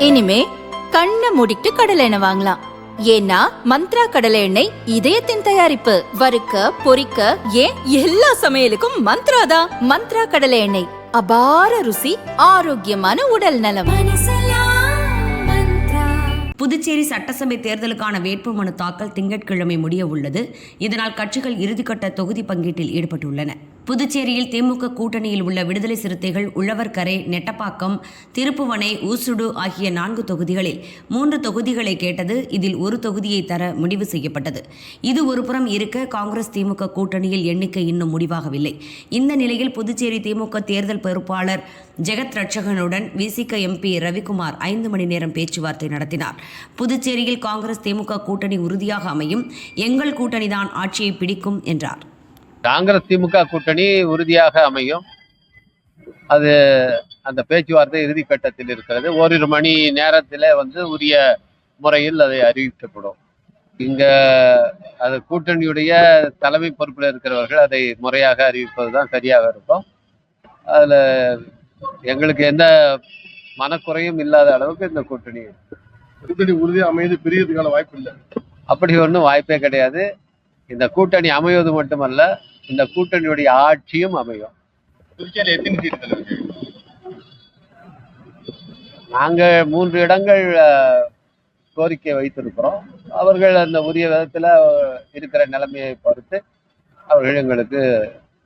இனிமே கண்ணை மூடிட்டு கடலை எண்ணெய் வாங்கலாம். ஏன்னா மந்த்ரா கடலை எண்ணெய் இதயத்தின் தயாரிப்பு. வறுக்க பொரிக்க ஏன் எல்லா சமையலுக்கும் மந்த்ரா தான். மந்த்ரா கடலை எண்ணெய், அபார ருசி, ஆரோக்கியமான உடல் நலம். புதுச்சேரி சட்டசபை தேர்தலுக்கான வேட்புமனு தாக்கல் திங்கட்கிழமை முடிய உள்ளது. இதனால் கட்சிகள் இறுதிக்கட்ட தொகுதி பங்கீட்டில் ஈடுபட்டுள்ளன. புதுச்சேரியில் திமுக கூட்டணியில் உள்ள விடுதலை சிறுத்தைகள் உழவர்கரை, நெட்டப்பாக்கம், திருப்புவனை, ஊசுடு ஆகிய 4 தொகுதிகளில் 3 தொகுதிகளை கேட்டது. இதில் ஒரு தொகுதியை தர முடிவு செய்யப்பட்டது. இது ஒருபுறம் இருக்க, காங்கிரஸ் திமுக கூட்டணியில் எண்ணிக்கை இன்னும் முடிவாகவில்லை. இந்த நிலையில் புதுச்சேரி திமுக தேர்தல் பொறுப்பாளர் ஜெகத் ரட்சகனுடன் விசிக எம்பி ரவிக்குமார் 5 மணி நேரம் பேச்சுவார்த்தை நடத்தினார். புதுச்சேரியில் காங்கிரஸ் திமுக கூட்டணி உறுதியாக அமையும், எங்கள் கூட்டணிதான் ஆட்சியை பிடிக்கும் என்றார். காங்கிரஸ் திமுக கூட்டணி உறுதியாக அமையும். அது அந்த பேச்சுவார்த்தை இறுதி கட்டத்தில் இருக்கிறது. ஓரிரு மணி நேரத்தில் உரிய முறையில் அதை அறிவிக்கப்படும். இங்க அது கூட்டணியுடைய தலைமை பொறுப்பில் இருக்கிறவர்கள் அதை முறையாக அறிவிப்பது தான் சரியாக இருக்கும். அதுல எங்களுக்கு எந்த மனக்குறையும் இல்லாத அளவுக்கு இந்த கூட்டணி உறுதியாக அமைந்து பிரியறதுக்கான வாய்ப்பு இல்லை. அப்படி ஒன்றும் வாய்ப்பே கிடையாது. இந்த கூட்டணி அமைவது மட்டுமல்ல, இந்த கூட்டணியுடைய ஆட்சியும் அமையும். நாங்க 3 இடங்கள் கோரிக்கை வைத்திருக்கிறோம். அவர்கள் அந்த உரிய விதத்துல இருக்கிற நிலைமையை பொறுத்து அவர்கள் எங்களுக்கு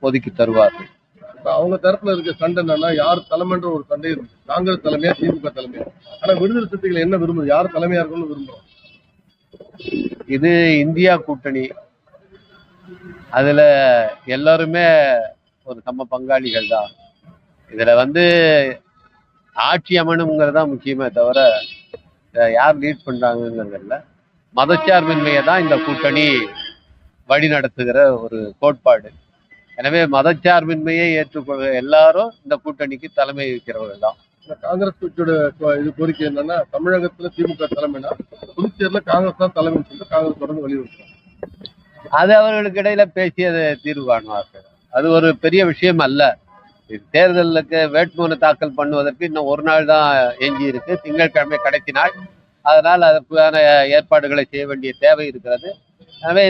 ஒதுக்கி தருவார்கள். அவங்க தரப்புல இருக்க சண்டை என்னன்னா, யார் தலைமைன்ற ஒரு சண்டை இருக்கு. காங்கிரஸ் தலைமையா திமுக தலைமையா? ஆனா விடுதலை சிறுத்தைகள் என்ன விரும்புது? யார் தலைமையா இருக்கும்னு விரும்புறோம். இது இந்தியா கூட்டணி. அதுல எல்லாருமே ஒரு சம பங்காளிகள் தான். இதுல ஆட்சி அமைணுங்கிறதா முக்கியமே தவிர யார் லீட் பண்றாங்கிறதுல மதச்சார்பின்மையை தான் இந்த கூட்டணி வழி நடத்துகிற ஒரு கோட்பாடு. எனவே மதச்சார்பின்மையை ஏற்றுக்கொள்ள எல்லாரும் இந்த கூட்டணிக்கு தலைமை இருக்கிறவர்கள் தான். காங்கிரஸ் கட்சியோட இது கோரிக்கை என்னன்னா, தமிழகத்துல திமுக தலைமைனா புதுச்சேரியில காங்கிரஸ் தான் தலைமைன்னு சொல்லிட்டு காங்கிரஸ் தொடர்ந்து வலியுறுத்தும். அது அவர்களுக்கு இடையில பேசியது தீர்வு காணுவார்கள். அது ஒரு பெரிய விஷயம் அல்ல. தேர்தலுக்கு வேட்புமனு தாக்கல் பண்ணுவதற்கு இன்னும் ஒரு நாள் தான் எஞ்சி இருக்கு. திங்கட்கிழமை கடைசி நாள். அதனால் அதற்கான ஏற்பாடுகளை செய்ய வேண்டிய தேவை இருக்கிறது. எனவே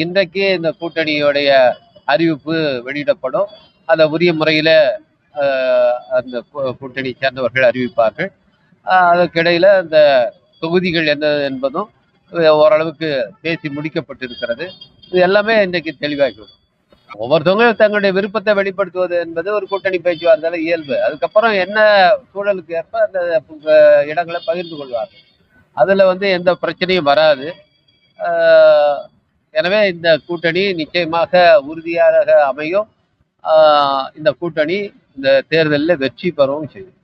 இன்றைக்கு இந்த கூட்டணியுடைய அறிவிப்பு வெளியிடப்படும். அதை உரிய முறையில அந்த கூட்டணி சேர்ந்தவர்கள் அறிவிப்பார்கள். அதற்கிடையில அந்த தொகுதிகள் என்ன என்பதும் ஓரளவுக்கு பேசி முடிக்கப்பட்டிருக்கிறது. இது எல்லாமே இன்றைக்கு தெளிவாகிவிடும். ஒவ்வொருத்தவங்களும் தங்களுடைய விருப்பத்தை வெளிப்படுத்துவது என்பது ஒரு கூட்டணி பேச்சுவார்த்தை இயல்பு. அதுக்கப்புறம் என்ன சூழலுக்கு ஏற்ப அந்த இடங்களை பகிர்ந்து கொள்வார்கள். அதுல எந்த பிரச்சனையும் வராது. எனவே இந்த கூட்டணி நிச்சயமாக உறுதியாக அமையும். இந்த கூட்டணி இந்த தேர்தலில் வெற்றி பெறவும் செய்யும்.